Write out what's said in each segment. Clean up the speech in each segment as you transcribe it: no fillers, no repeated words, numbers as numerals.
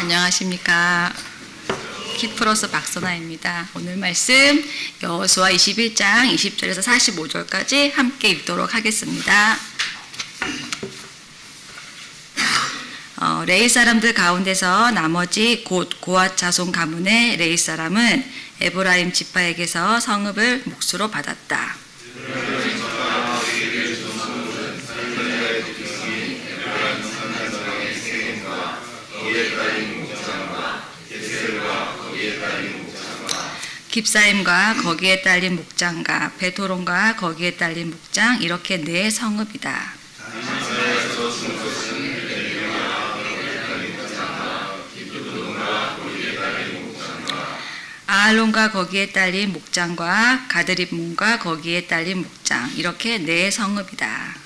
안녕하십니까. 키프로스 박선아입니다. 오늘 말씀 여호수아 21장 20절에서 45절까지 함께 읽도록 하겠습니다. 레위 사람들 가운데서 나머지 곧 고앗 자손 가문의 레위 사람은 에브라임 지파에게서 성읍을 몫으로 받았다. 깁사임과 거기에 딸린 목장과 베토론과 거기에 딸린 목장, 이렇게 네 성읍이다. 아알론과 거기에 딸린 목장과 가드립몬과 거기에 딸린 목장, 이렇게 네 성읍이다.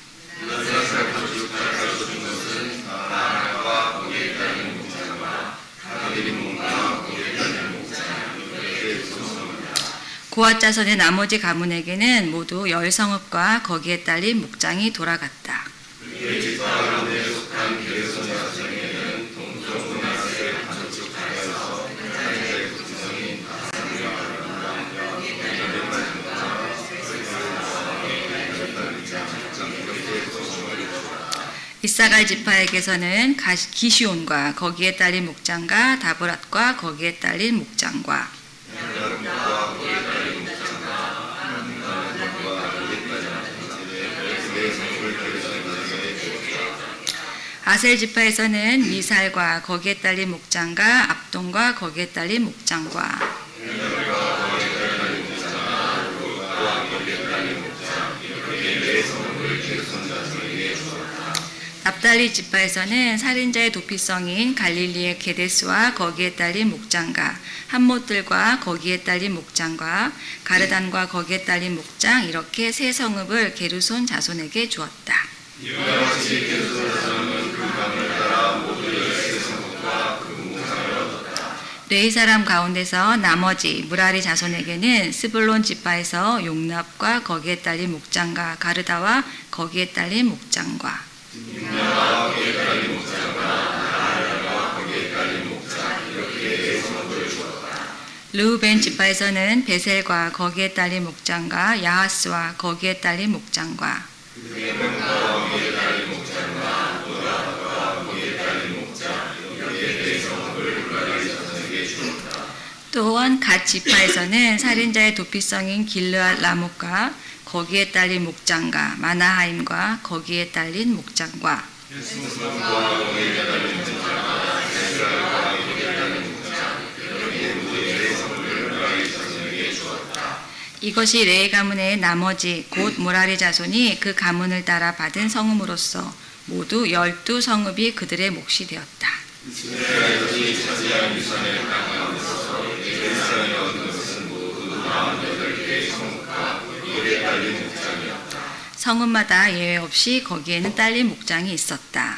고앗 자손의 나머지 가문에게는 모두 10성읍과 거기에 딸린 목장이 돌아갔다. 이사갈 지파에게서는 기시온과 거기에 딸린 목장과 다브랏과 거기에 딸린 목장과 아셀 지파에서는 미살과 거기에 딸린 목장과 압돈과 거기에 딸린 목장과 납달리 지파에서는 살인자의 도피성인 갈릴리의 게데스와 거기에 딸린 목장과 함못들과 거기에 딸린 목장과 가르단과 거기에 딸린 목장, 이렇게 세 성읍을 게르손 자손에게 주었다. 레위 사람 가운데서 나머지 무라리 자손에게는 스불론 지파에서 용납과 거기에 딸린 목장과 가르다와 거기에 딸린 목장과 르우벤 지파에서는 베셀과 거기에 딸린 목장과 야하스와 거기에 딸린 목장과 또한 갓 지파에서는 살인자의 도피성인 길르앗 라못과 거기에 딸린 목장과 마나하임과 거기에 딸린 목장과 이것이 레위 가문의 나머지 곧 무라리 자손이 그 가문을 따라 받은 성읍으로서 모두 12성읍이 그들의 몫이 되었다. 성읍마다 예외 없이 거기에는 딸린 목장이 있었다.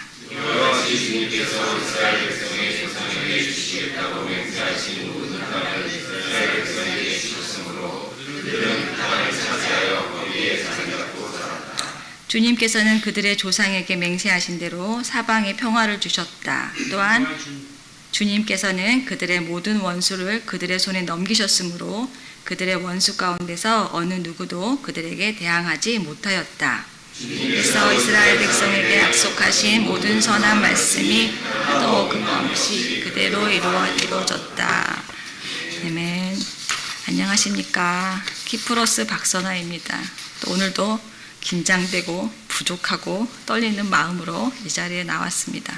주님께서는 그들의 조상에게 맹세하신 대로 사방에 평화를 주셨다. 또한 주님께서는 그들의 모든 원수를 그들의 손에 넘기셨으므로 그들의 원수 가운데서 어느 누구도 그들에게 대항하지 못하였다. 주님께서 이스라엘 백성에게 약속하신 모든 선한 말씀이 또 그것이 그대로 이루어졌다. 아멘. 안녕하십니까. 키프로스 박선아입니다. 또 오늘도 긴장되고 부족하고 떨리는 마음으로 이 자리에 나왔습니다.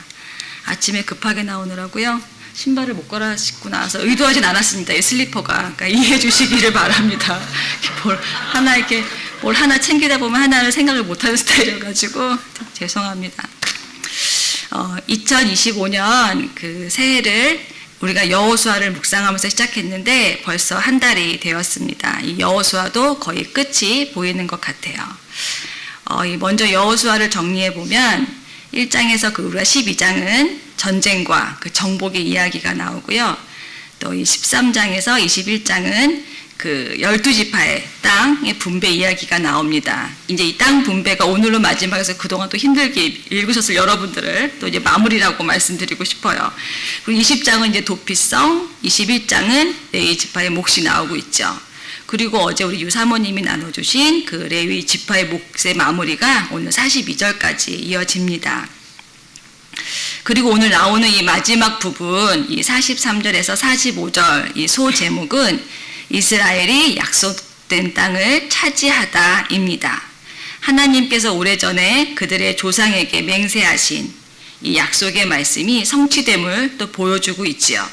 아침에 급하게 나오느라고요. 신발을 못 갈아 신고 나와서 의도하진 않았습니다. 이 슬리퍼가. 그러니까 이해해 주시기를 바랍니다. 뭘 하나 챙기다 보면 하나를 생각을 못하는 스타일이어가지고 죄송합니다. 2025년 그 새해를 우리가 여호수아를 묵상하면서 시작했는데 벌써 한 달이 되었습니다. 이 여호수아도 거의 끝이 보이는 것 같아요. 먼저 여호수아를 정리해 보면 1장에서 우리가 12장은 전쟁과 그 정복의 이야기가 나오고요. 또 이 13장에서 21장은 그 12지파의 땅의 분배 이야기가 나옵니다. 이제 이 땅 분배가 오늘로 마지막에서 그동안 또 힘들게 읽으셨을 여러분들을 또 이제 마무리라고 말씀드리고 싶어요. 그리고 20장은 이제 도피성, 21장은 레위 지파의 몫이 나오고 있죠. 그리고 어제 우리 유사모님이 나눠주신 그 레위 지파의 몫의 마무리가 오늘 42절까지 이어집니다. 그리고 오늘 나오는 이 마지막 부분, 이 43절에서 45절 이 소 제목은 이스라엘이 약속된 땅을 차지하다입니다. 하나님께서 오래전에 그들의 조상에게 맹세하신 이 약속의 말씀이 성취됨을 또 보여주고 있지요.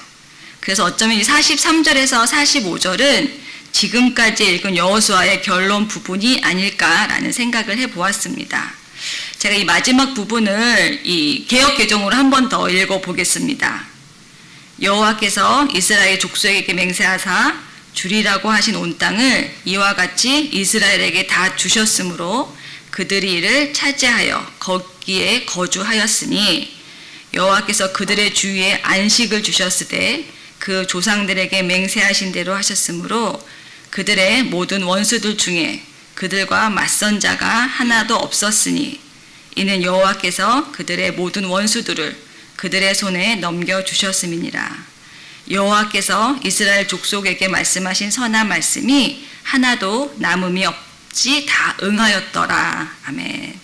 그래서 어쩌면 이 43절에서 45절은 지금까지 읽은 여호수아의 결론 부분이 아닐까라는 생각을 해보았습니다. 제가 이 마지막 부분을 이 개역 개정으로 한 번 더 읽어보겠습니다. 여호와께서 이스라엘 족속에게 맹세하사 주리라고 하신 온 땅을 이와 같이 이스라엘에게 다 주셨으므로 그들이 이를 차지하여 거기에 거주하였으니 여호와께서 그들의 주위에 안식을 주셨으되 그 조상들에게 맹세하신 대로 하셨으므로 그들의 모든 원수들 중에 그들과 맞선 자가 하나도 없었으니 이는 여호와께서 그들의 모든 원수들을 그들의 손에 넘겨주셨음이니라. 여호와께서 이스라엘 족속에게 말씀하신 선한 말씀이 하나도 남음이 없이 다 응하였더라. 아멘.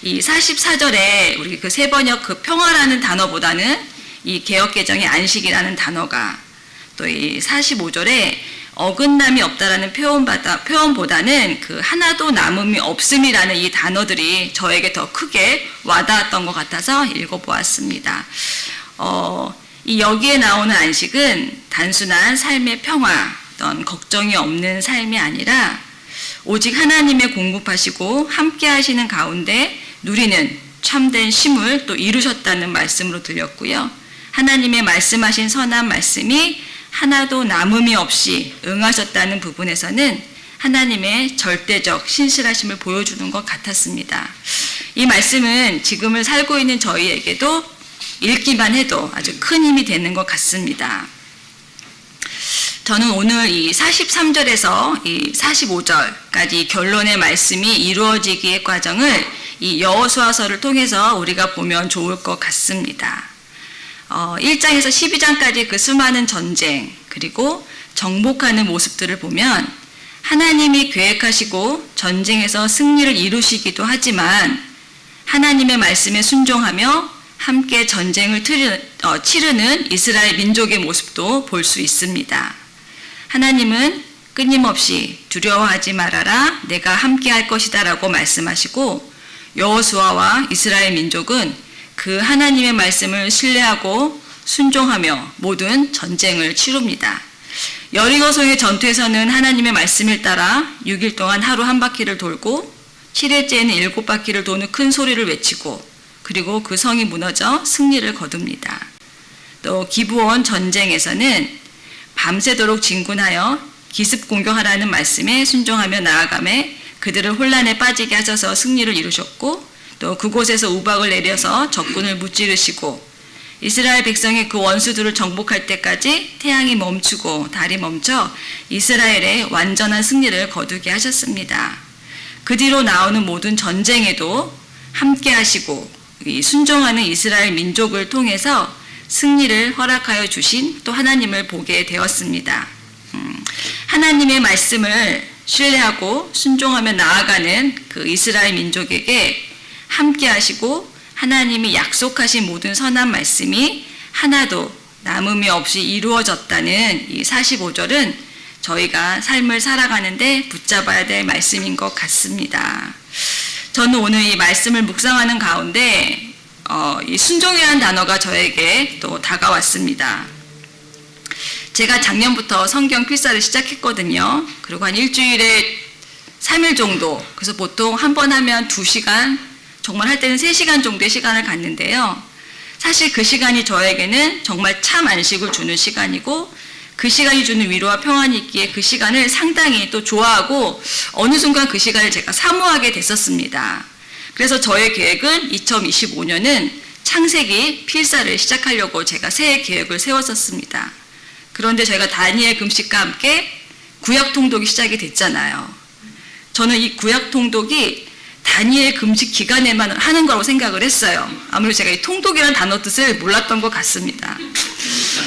이 44절에 우리 그 세번역 그 평화라는 단어보다는 이 개역개정의 안식이라는 단어가 또 이 45절에 어긋남이 없다라는 표현보다는 그 하나도 남음이 없음이라는 이 단어들이 저에게 더 크게 와닿았던 것 같아서 읽어보았습니다. 이 여기에 나오는 안식은 단순한 삶의 평화, 어떤 걱정이 없는 삶이 아니라 오직 하나님의 공급하시고 함께 하시는 가운데 누리는 참된 쉼을 또 이루셨다는 말씀으로 들렸고요. 하나님의 말씀하신 선한 말씀이 하나도 남음이 없이 응하셨다는 부분에서는 하나님의 절대적 신실하심을 보여주는 것 같았습니다. 이 말씀은 지금을 살고 있는 저희에게도 읽기만 해도 아주 큰 힘이 되는 것 같습니다. 저는 오늘 이 43절에서 이 45절까지 결론의 말씀이 이루어지기의 과정을 이 여호수아서를 통해서 우리가 보면 좋을 것 같습니다. 1장에서 12장까지 그 수많은 전쟁 그리고 정복하는 모습들을 보면 하나님이 계획하시고 전쟁에서 승리를 이루시기도 하지만 하나님의 말씀에 순종하며 함께 전쟁을 치르는 이스라엘 민족의 모습도 볼 수 있습니다. 하나님은 끊임없이 두려워하지 말아라 내가 함께 할 것이다 라고 말씀하시고 여호수아와 이스라엘 민족은 그 하나님의 말씀을 신뢰하고 순종하며 모든 전쟁을 치룹니다. 여리고성의 전투에서는 하나님의 말씀을 따라 6일 동안 하루 한 바퀴를 돌고 7일째에는 7바퀴를 도는 큰 소리를 외치고 그리고 그 성이 무너져 승리를 거둡니다. 또 기브온 전쟁에서는 밤새도록 진군하여 기습 공격하라는 말씀에 순종하며 나아가매 그들을 혼란에 빠지게 하셔서 승리를 이루셨고 또 그곳에서 우박을 내려서 적군을 무찌르시고 이스라엘 백성의 그 원수들을 정복할 때까지 태양이 멈추고 달이 멈춰 이스라엘의 완전한 승리를 거두게 하셨습니다. 그 뒤로 나오는 모든 전쟁에도 함께 하시고 이 순종하는 이스라엘 민족을 통해서 승리를 허락하여 주신 또 하나님을 보게 되었습니다. 하나님의 말씀을 신뢰하고 순종하며 나아가는 그 이스라엘 민족에게 함께 하시고 하나님이 약속하신 모든 선한 말씀이 하나도 남음이 없이 이루어졌다는 이 45절은 저희가 삶을 살아가는데 붙잡아야 될 말씀인 것 같습니다. 저는 오늘 이 말씀을 묵상하는 가운데 이 순종이라는 단어가 저에게 또 다가왔습니다. 제가 작년부터 성경 필사를 시작했거든요. 그리고 한 일주일에 3일 정도, 그래서 보통 한 번 하면 2시간, 정말 할 때는 3시간 정도의 시간을 갖는데요. 사실 그 시간이 저에게는 정말 참 안식을 주는 시간이고 그 시간이 주는 위로와 평안이 있기에 그 시간을 상당히 또 좋아하고 어느 순간 그 시간을 제가 사모하게 됐었습니다. 그래서 저의 계획은 2025년은 창세기 필사를 시작하려고 제가 새해 계획을 세웠었습니다. 그런데 저희가 다니엘 금식과 함께 구약 통독이 시작이 됐잖아요. 저는 이 구약 통독이 다니엘 금식 기간에만 하는 거라고 생각을 했어요. 아무래도 제가 이 통독이라는 단어 뜻을 몰랐던 것 같습니다.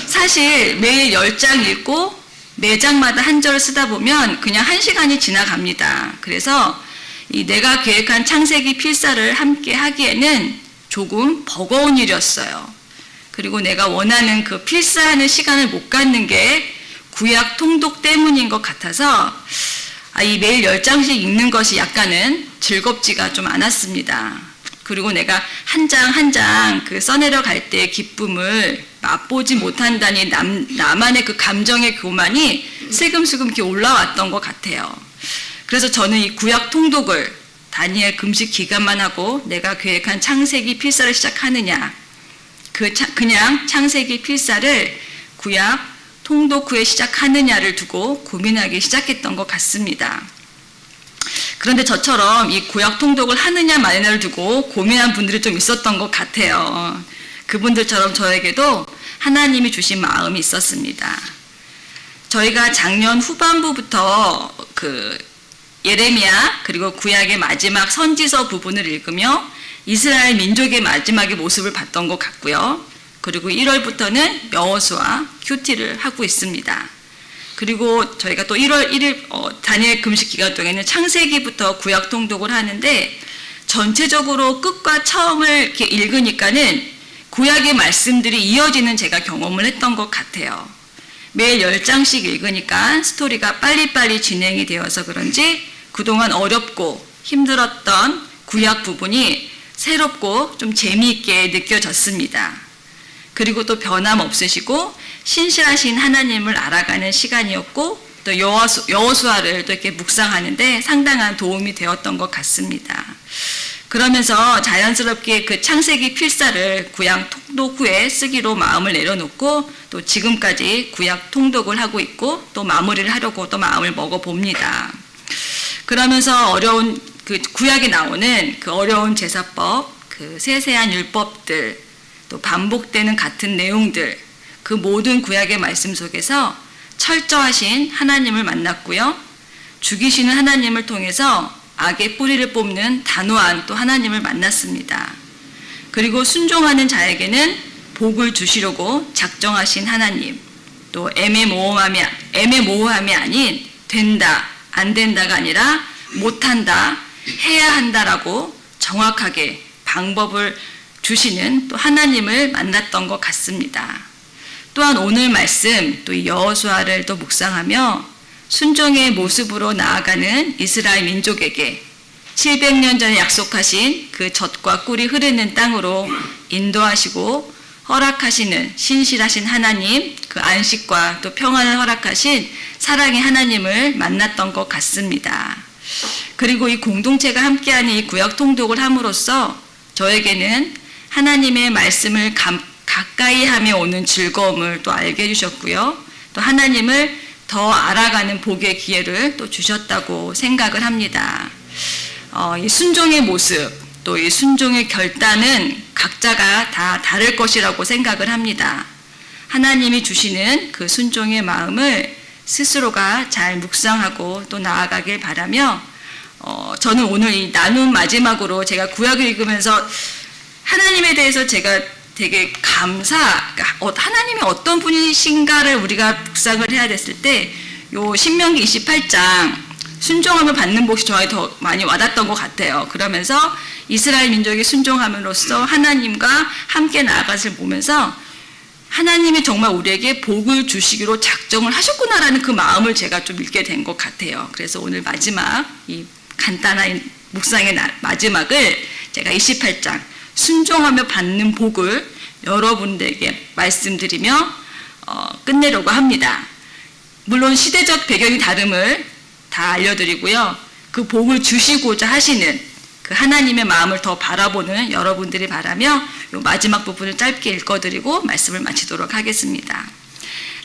사실 매일 10장 읽고 매장마다 한 절 쓰다 보면 그냥 1시간이 지나갑니다. 그래서 이 내가 계획한 창세기 필사를 함께 하기에는 조금 버거운 일이었어요. 그리고 내가 원하는 그 필사하는 시간을 못 갖는 게 구약 통독 때문인 것 같아서 이 매일 10장씩 읽는 것이 약간은 즐겁지가 좀 않았습니다. 그리고 내가 한 장 한 장 그 써내려 갈 때의 기쁨을 맛보지 못한다니 나만의 그 감정의 교만이 슬금슬금 이렇게 올라왔던 것 같아요. 그래서 저는 이 구약 통독을 다니엘 금식 기간만 하고 내가 계획한 창세기 필사를 시작하느냐, 그냥 창세기 필사를 구약 통독 후에 시작하느냐를 두고 고민하기 시작했던 것 같습니다. 그런데 저처럼 이 구약 통독을 하느냐 마느냐를 두고 고민한 분들이 좀 있었던 것 같아요. 그분들처럼 저에게도 하나님이 주신 마음이 있었습니다. 저희가 작년 후반부부터 그 예레미야 그리고 구약의 마지막 선지서 부분을 읽으며 이스라엘 민족의 마지막의 모습을 봤던 것 같고요. 그리고 1월부터는 여호수아 큐티를 하고 있습니다. 그리고 저희가 또 1월 1일 다니엘 금식 기간 동에는 창세기부터 구약 통독을 하는데 전체적으로 끝과 처음을 이렇게 읽으니까는 구약의 말씀들이 이어지는 제가 경험을 했던 것 같아요. 매일 10장씩 읽으니까 스토리가 빨리빨리 진행이 되어서 그런지 그동안 어렵고 힘들었던 구약 부분이 새롭고 좀 재미있게 느껴졌습니다. 그리고 또 변함없으시고 신실하신 하나님을 알아가는 시간이었고 또 여호수아를 또 이렇게 묵상하는데 상당한 도움이 되었던 것 같습니다. 그러면서 자연스럽게 그 창세기 필사를 구약 통독 후에 쓰기로 마음을 내려놓고 또 지금까지 구약 통독을 하고 있고 또 마무리를 하려고 또 마음을 먹어봅니다. 그러면서 어려운 그 구약에 나오는 그 어려운 제사법, 그 세세한 율법들, 또 반복되는 같은 내용들, 그 모든 구약의 말씀 속에서 철저하신 하나님을 만났고요. 죽이시는 하나님을 통해서 악의 뿌리를 뽑는 단호한 또 하나님을 만났습니다. 그리고 순종하는 자에게는 복을 주시려고 작정하신 하나님, 또 애매모호함이 아닌 된다, 안 된다가 아니라 못한다, 해야 한다라고 정확하게 방법을 주시는 또 하나님을 만났던 것 같습니다. 또한 오늘 말씀 또 여호수아를 또 묵상하며 순종의 모습으로 나아가는 이스라엘 민족에게 700년 전에 약속하신 그 젖과 꿀이 흐르는 땅으로 인도하시고 허락하시는 신실하신 하나님, 그 안식과 또 평안을 허락하신 사랑의 하나님을 만났던 것 같습니다. 그리고 이 공동체가 함께하는 이 구약 통독을 함으로써 저에게는 하나님의 말씀을 가까이 하며 오는 즐거움을 또 알게 해주셨고요. 또 하나님을 더 알아가는 복의 기회를 또 주셨다고 생각을 합니다. 이 순종의 모습, 또 이 순종의 결단은 각자가 다 다를 것이라고 생각을 합니다. 하나님이 주시는 그 순종의 마음을 스스로가 잘 묵상하고 또 나아가길 바라며 저는 오늘 이 나눔 마지막으로 제가 구약을 읽으면서 하나님에 대해서 제가 되게 하나님이 어떤 분이신가를 우리가 묵상을 해야 됐을 때 요 신명기 28장 순종하며 받는 복이 저에게 더 많이 와닿았던 것 같아요. 그러면서 이스라엘 민족이 순종함으로써 하나님과 함께 나아가를 보면서 하나님이 정말 우리에게 복을 주시기로 작정을 하셨구나라는 그 마음을 제가 좀 읽게 된 것 같아요. 그래서 오늘 마지막 이 간단한 묵상의 마지막을 제가 28장 순종하며 받는 복을 여러분들에게 말씀드리며 끝내려고 합니다. 물론 시대적 배경이 다름을 다 알려드리고요. 그 복을 주시고자 하시는 그 하나님의 마음을 더 바라보는 여러분들이 바라며 이 마지막 부분을 짧게 읽어드리고 말씀을 마치도록 하겠습니다.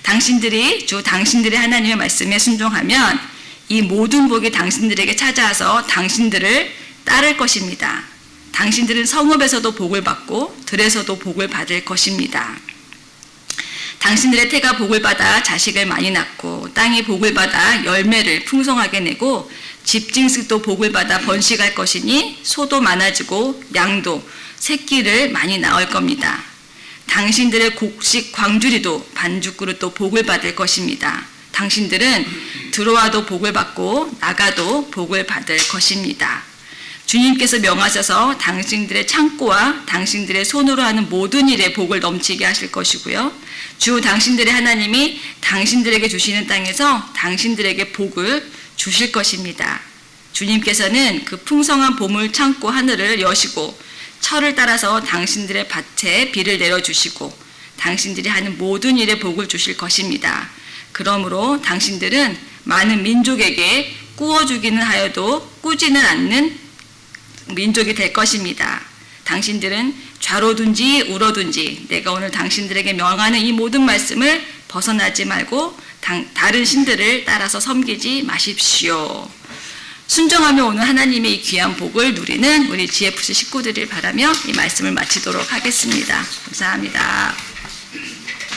당신들이 당신들의 하나님의 말씀에 순종하면 이 모든 복이 당신들에게 찾아와서 당신들을 따를 것입니다. 당신들은 성읍에서도 복을 받고 들에서도 복을 받을 것입니다. 당신들의 태가 복을 받아 자식을 많이 낳고 땅이 복을 받아 열매를 풍성하게 내고 집짐승도 복을 받아 번식할 것이니 소도 많아지고 양도 새끼를 많이 낳을 겁니다. 당신들의 곡식 광주리도 반죽그릇도 복을 받을 것입니다. 당신들은 들어와도 복을 받고 나가도 복을 받을 것입니다. 주님께서 명하셔서 당신들의 창고와 당신들의 손으로 하는 모든 일에 복을 넘치게 하실 것이고요. 주 당신들의 하나님이 당신들에게 주시는 땅에서 당신들에게 복을 주실 것입니다. 주님께서는 그 풍성한 보물 창고 하늘을 여시고 철을 따라서 당신들의 밭에 비를 내려주시고 당신들이 하는 모든 일에 복을 주실 것입니다. 그러므로 당신들은 많은 민족에게 꾸어주기는 하여도 꾸지는 않는 민족이 될 것입니다. 당신들은 좌로든지 우로든지 내가 오늘 당신들에게 명하는 이 모든 말씀을 벗어나지 말고 다른 신들을 따라서 섬기지 마십시오. 순종하며 오늘 하나님의 이 귀한 복을 누리는 우리 GFC 식구들을 바라며 이 말씀을 마치도록 하겠습니다. 감사합니다.